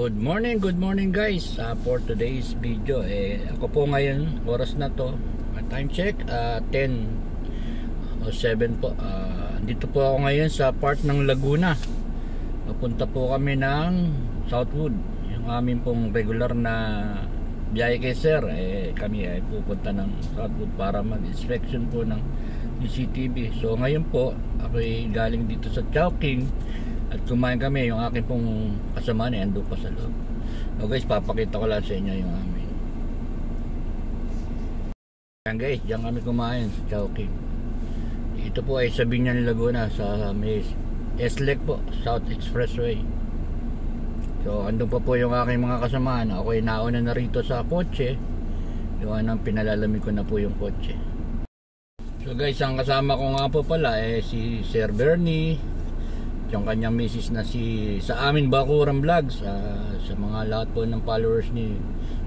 Good morning guys. For today's video, ako po ngayon, oras na to, time check, 10:07 po. Dito po ako ngayon sa part ng Laguna. Papunta po kami ng Southwood, yung amin pong regular na biyahe kay sir. Kami ay pupunta ng Southwood para mag-inspection po ng CCTV. So ngayon po, ako ay galing dito sa Chowking at kumain kami. Yung akin pong kasama na ando pa sa loob. So guys, papakita ko lang sa inyo yung amin. Yan guys, diyan kami kumain sa Chowking. Ito po ay sa Binyan, Laguna, sa may SLEC po, South Expressway. So andun pa po yung aking mga kasamaan. Ako ay nauna na rito sa kotse. Yung anong pinalalamig ko na po yung kotse. So guys, ang kasama ko nga po pala si Sir Bernie, yung kanyang misis na sa amin Bakuran Vlogs, sa mga lahat po ng followers ni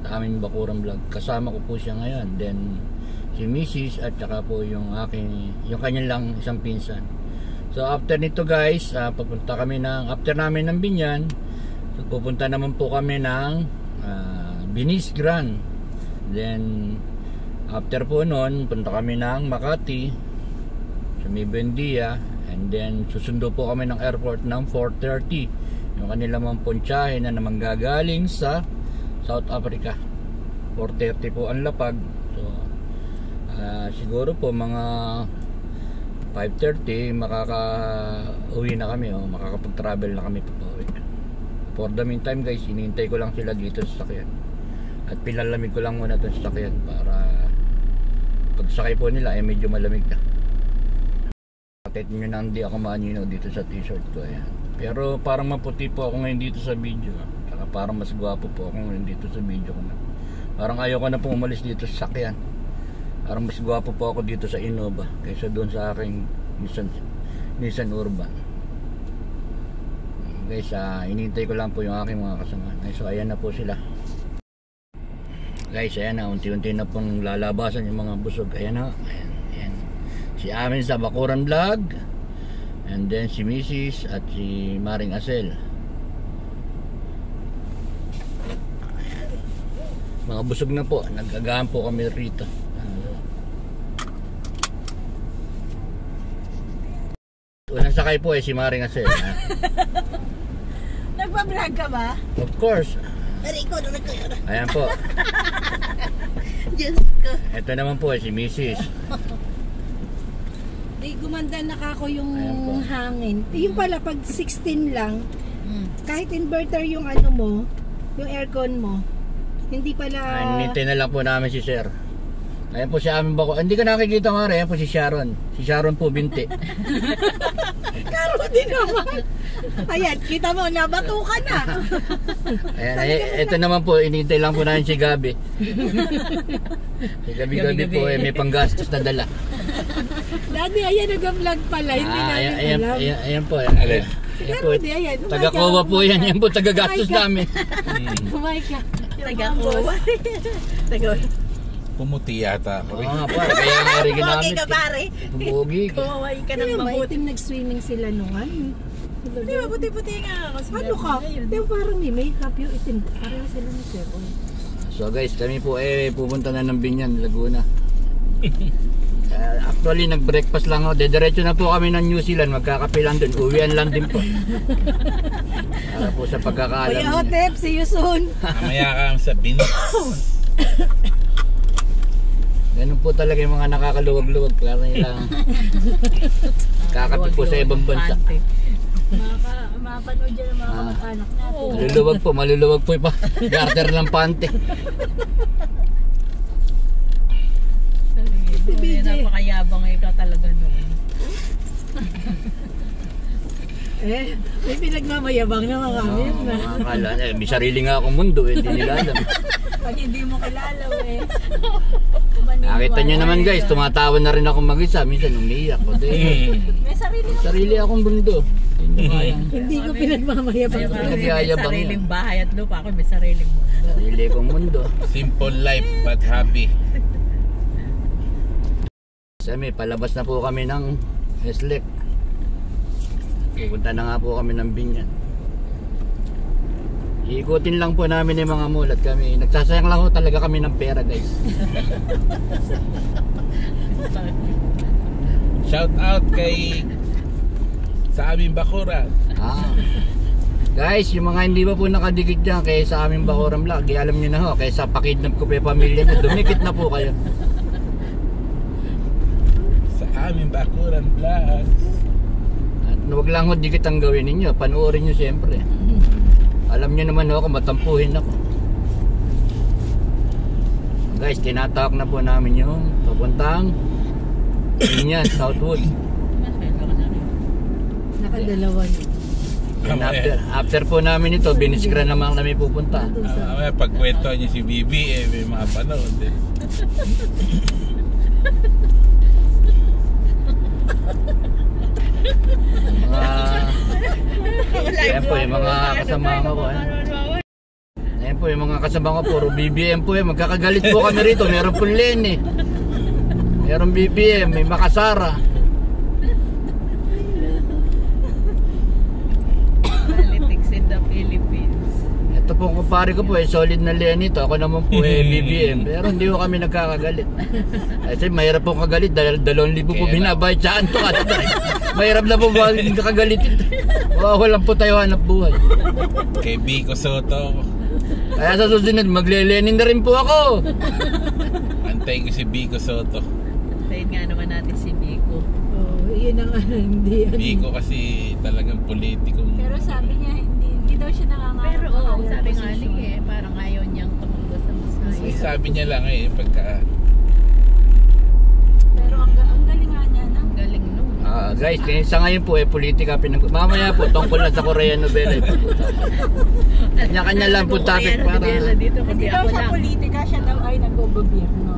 sa amin Bakuran Vlog. Kasama ko po siya ngayon. Then si misis at saka po yung kanyang lang isang pinsan. So after nito guys, papunta kami after namin ng Binyan, so pupunta naman po kami ng Binis Grand. Then after po nun, punta kami ng Makati sa may Buendia. And then susundo po kami ng airport ng 4:30. Yung kanila mga pontsahe na naman gagaling sa South Africa. 4:30 po ang lapag. So siguro po mga 5:30 makaka-uwi na kami, makakapag-travel na kami papauwi. For the meantime guys, hinihintay ko lang sila dito sa sakyan. At pinalamig ko lang muna itong sakyan para pagsakay po nila ay medyo malamig na. Kahit nyo na hindi ako maanino dito sa t-shirt ko, ayan. Pero parang maputi po ako ngayon dito sa video. Saka parang mas gwapo po ako ngayon dito sa video ko na. Parang ayaw ko na po umalis dito sa sakyan. Parang mas gwapo po ako dito sa Innova kaysa doon sa aking Nissan Urban. Guys, inintay ko lang po yung aking mga kasama. So ayan na po sila. Guys, ayan na, unti-unti na pong lalabasan yung mga busog. Ayan na, ayan. Si amin sa Bakuran Vlog, and then si Mrs. at si Maring Asel. Mga busog na po, nagagahan po kami rito. Unang sakay po si Maring Asel. Nagpa-vlog ka ba? Of course. Ayan po. Diyos ko. Ito naman po si Mrs. Di gumanda na kako yung hangin. Yung pala pag 16 lang, kahit inverter yung ano mo, yung aircon mo, hindi pala... Hinintay na lang po namin si Sir. Ayan po si amin bako. Hindi ka nakikita Mare, ayan po si Sharon. Si Sharon po binti. Karo din naman. Ayan, kita mo, nabato ka na. Ayan, ito naman po, hinintay lang po namin si Gabi. Si Gabi po, may panggastos na dala. Daddy, ayan nag-vlog pala, hindi namin alam. Ayan po. Pero di, ayan. Taga-Kowa po yan. Yan po, taga-gastos namin. Kumay ka. Taga-Kowa. Pumuti yata ako. Oo nga po, kaya nga rin ginamit. Pumugi ka pare. Pumugi ka. Kumaway ka ng mabuti. Nag-swimming sila nung ano. Di ba, puti-puti nga ako. Ano ka? Di ba parang may makeup yung itim. Pareho sila ni Sir. So guys, kami po pupunta na ng Binyan, Laguna. Actually, nag-breakfast lang ako. Dediretso na po kami ng New Zealand. Magkakape lang dun. Uwian lang din po. Para po sa pagkakaalam. Kuya Hotep, see you soon. Mamaya ka sa Binis. Ganun po talaga yung mga nakakaluwag-luwag. Para nilang kakape po sa ibang bansa. Mapanood dyan ang mga anak natin. Maluluwag po pa. Garter ng pante. Si BJ. Napakayabang ikaw talaga noon. May pinagmamayabang naman kami. Akala, may sarili nga akong mundo. Hindi nila alam. Pag hindi mo kilala Nakita nyo naman guys, tumatawa na rin ako mag-isa. Minsan umiiyak ko. May sarili akong mundo. Hindi ko pinagmamayabang. May sariling bahay at lupa. Ako may sariling mundo. Sarili kong mundo. Simple life but happy. Sami, palabas na po kami ng SLEC. Pupunta na nga po kami ng Binyan. Iikutin lang po namin yung mga mall at kami. Nagsasayang lang po talaga kami ng pera, guys. Shout out kay sa aming bakuran. Guys, yung mga hindi pa po nakadikit dyan kaya sa aming Bacoram Vlog, alam nyo na ho, kaya sa pakidnap ko pa yung pamilya nyo, dumikit na po kayo. Sa aming bakuran vlog. At wag lang ho dikit ang gawin ninyo, panuorin nyo siyempre. Alam nyo naman ho, kung matampuhin ako. Guys, tinatawag na po namin yung papuntang Binyan, Southwood. Nakadalawa yun. And after po namin ito, biniskra naman kami pupunta. Mamaya pagkwento niya si Bibi, may mga panood eh. Ayan po yung mga kasama ko. Ayan po yung mga kasama ko, puro BBM po. Magkakagalit po kami rito. Meron po Lenny, meron BBM, may Makasara. Politics in the Philippines. Ito po kumpare ko po solid na Lenny to. Ako naman po BBM. Pero hindi ko kami nagkakagalit. Kasi mahirap po kagalit dahil 2,000 po binabayad sa anto. Mahirap na po ba kakagalit ito. Walang po tayo hanap buhay. Kay Bico Soto. Kaya sa susunod magle-Lenin na rin po ako. Antayin ko si Bico Soto. Tayin nga naman natin si Biko. Yun ang hindi. Bico kasi talagang politikong. Pero sabi niya, hindi daw siya nangangarap. Pero sabi nga niya parang ayaw niyang tumunggo sa Muslim. Sabi niya lang pagka. Pero ang galing nga niya, no? Galing no. Guys, sa ngayon po politika mamaya po tungkol na sa Korean novela. Kanya-kanya lang po topic para. Dito, Hindi daw siya politika, siya daw ay nag-gobyerno.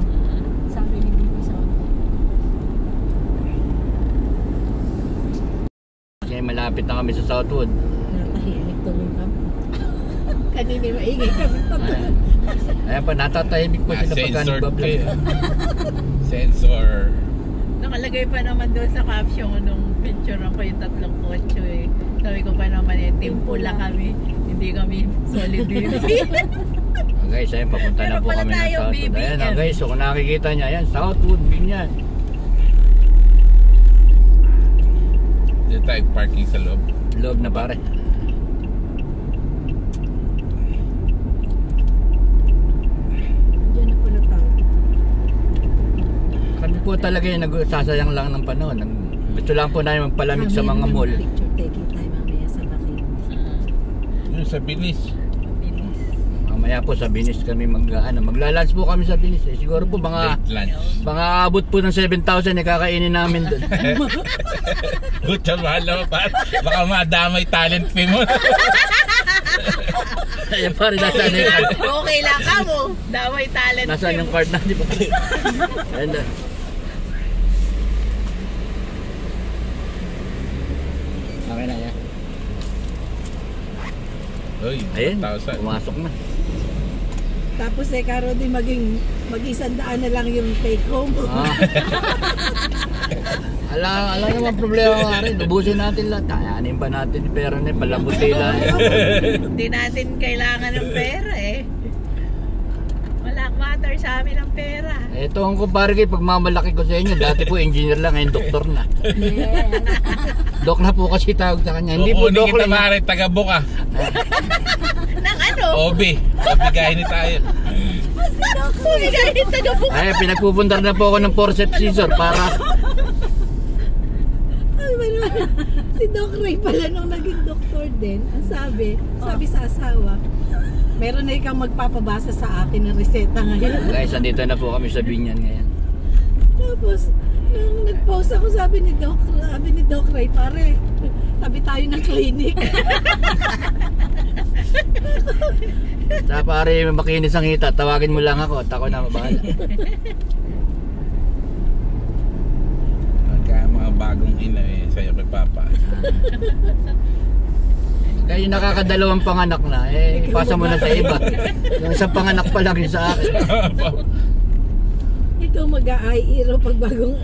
Sabi ni Bibi Soto. Kaya malapit na kami sa Southwood. Natahimik tuloy kami. Kanina maingay kami tatlo. Ayan pa, natatahimik po sila pagka Censored nagbablog. kayo. Censor. Nakalagay pa naman doon sa caption nung picture ko yung 3 kotse eh. Sabi ko pa naman team pula kami. Hindi kami solidarity. Guys, ayun, papunta Pero na po pala kami ng tayo, Southwood. BBM. Ayan guys, so kung nakikita nyo, ayan, Southwood, Binyan. Dito tayo parking sa loob. Loob na pare. Diyan na pala tayo. Kami po talaga yung nagsasayang lang ng panahon. Gusto lang po namin magpalamig sa mga mall. Picture taking time mamaya sa Bakin. Yun sa bilis. Mamaya po sa Binis kami magla-lunch po kami sa Binis. Siguro po Late lunch. mga abot po ng 7,000 kakainin namin doon. Buta mahal naman pa. Baka madamay talent fee mo. Ayan pare, nasaan yung card? Okay lang ka mo. Damay talent. Nasaan yung card na? Di ba? Ayan na. Okay na yan. Uy, Ayan, 1,000. pumasok na. Tapos karo din mag-100 na lang yung take home. Ala naman problema nga rin. Ubusin natin lahat. Kayanin pa natin yung pera na palabuti lang. Hindi natin kailangan ng pera eh. Wala matter sa amin ang pera. Ito ang kumpare kayo, pagmamalaki ko sa inyo. Dati po engineer lang, ngayon doktor na. Dok na po kasi tawag sa kanya. Hindi po Kukunin dok kita lang. mare, taga-book ah. Nang ano? Obi. Obigahin ni tayo. Kahit taga-book. Ay, pinagpupunta na po ako ng forceps scissor para Si Doc Ray pala nung naging doktor din, ang sabi sa asawa, meron na ikaw magpapabasa sa akin ng reseta ngayon. guys, andito na po kami sa Binyan ngayon. Tapos, nung nag-post ako, sabi ni Doc Ray, pare, tabi tayo ng clinic. Sa pare, makinis ang hita, tawagin mo lang ako at ako na mabahala. Magka mga bagong ina sa'yo kay Papa. Kaya yung nakakadalawang panganak na, pasa mo na sa iba. Yung isang panganak pa lang yung sa akin. Ikaw mag-a-i-iro pag bagong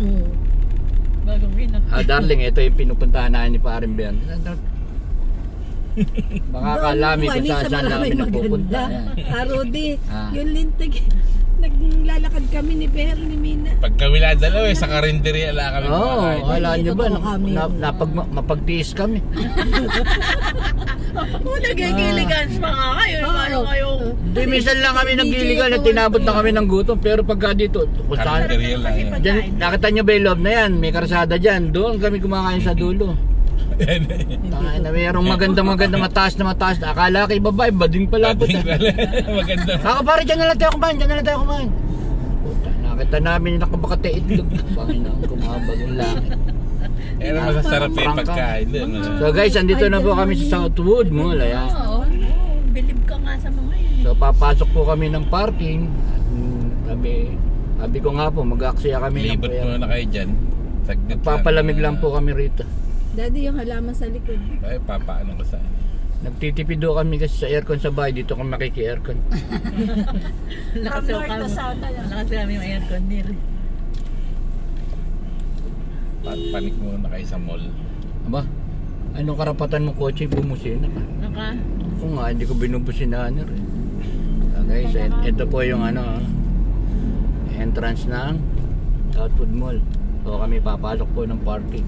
Bagong ina. Darling, ito yung pinupuntahan namin ni Paring Ben. Baka akala may kung Doon, saan namin nagpupunta. maganda. Rudy, Ah. yung lintig, naglalakad kami ni Bear, ni Mina. Pag kami lang dalawa, sa karinderya lang kami Oo, kumakain. wala nyo ba? Totoo kami. Mapagtiis kami. Nagkikiligans pa nga kayo. Paano kayo? Di, minsan lang kami naggiligan at tinabot na kami ng gutom. Pero pagka dito, kung saan, Karinderya lang yan. dyan, nakita nyo ba yung loob na yan? May karsada dyan. Doon kami kumakain sa dulo. Ay, na mayroong maganda mataas na mataas. Akala kay babae, bading pala po. Maganda. Kaka pare, dyan na lang tayo kumain, dyan na lang tayo kumain. Puta, nakita namin yung nakabakate itlog. Panginoon, kumabag yung langit. Pero masasarap yung pagkain doon. So guys, andito na po kami sa Southwood Mall. Ayan. Oo, bilib ka nga sa mga yun. So papasok po kami ng parking. Sabi ko nga po, mag-aksaya kami ng Libot pera. muna kayo dyan. Saglit Papalamig lang po kami rito. Daddy, yung halaman sa likod. Ay, papaano ko saan. Nagtitipid do kami kasi sa aircon sa bahay. Dito kami makiki-aircon. Nakasama kami yung aircon nila. Panik muna kayo sa mall. Aba, anong karapatan mo kotse bumusina ka? Ako nga, hindi ko binubusinahan na rin. So guys, ito po yung entrance ng Southwood Mall. So kami papasok po ng parking.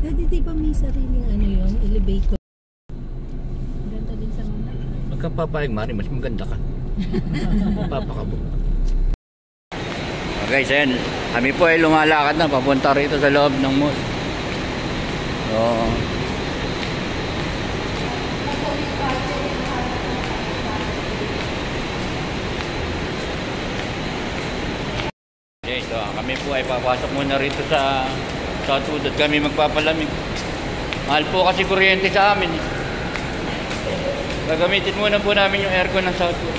Daddy, di ba may sariling yun, elevator? Ganda din sa mga. Magkapapayag, Mari, mas maganda ka. Papakabog. So guys, ayan, kami po ay lumalakad na papunta rito sa loob ng mall. So, okay, so kami po ay papasok muna rito sa Southwood at kami magpapalamig. Mahal po kasi kuryente sa amin. Gagamitin muna po namin yung aircon ng Southwood.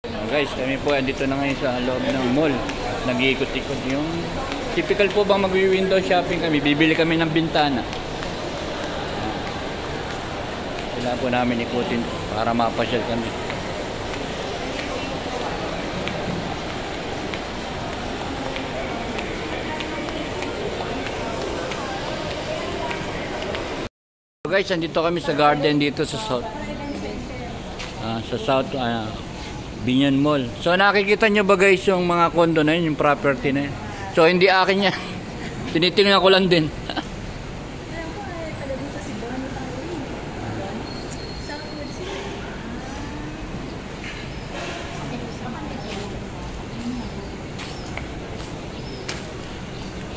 So guys, kami po andito na ngayon sa loob ng mall. Nag-iikot-ikot yung typical po bang mag-window shopping kami. Bibili kami ng bintana. Kailangan po namin ikutin para mapasyal kami. So guys, andito kami sa garden dito sa South Binyan Mall. So nakikita nyo ba guys yung mga condo na yun, yung property na yun. So hindi akin yan. Tinitingnan ko lang din.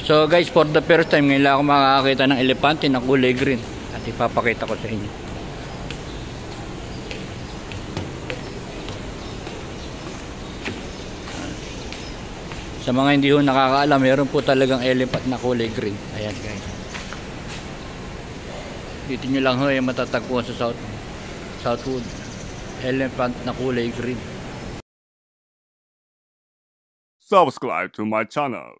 So guys, for the first time ngayon lang ako makakakita ng elepante na kulay green. At ipapakita ko sa inyo. Sa mga hindi ho nakakaalam, meron po talagang elephant na kulay green. Ayan guys. Dito nyo lang ho yung matatagpuan sa Southwood. Elephant na kulay green. Subscribe to my channel.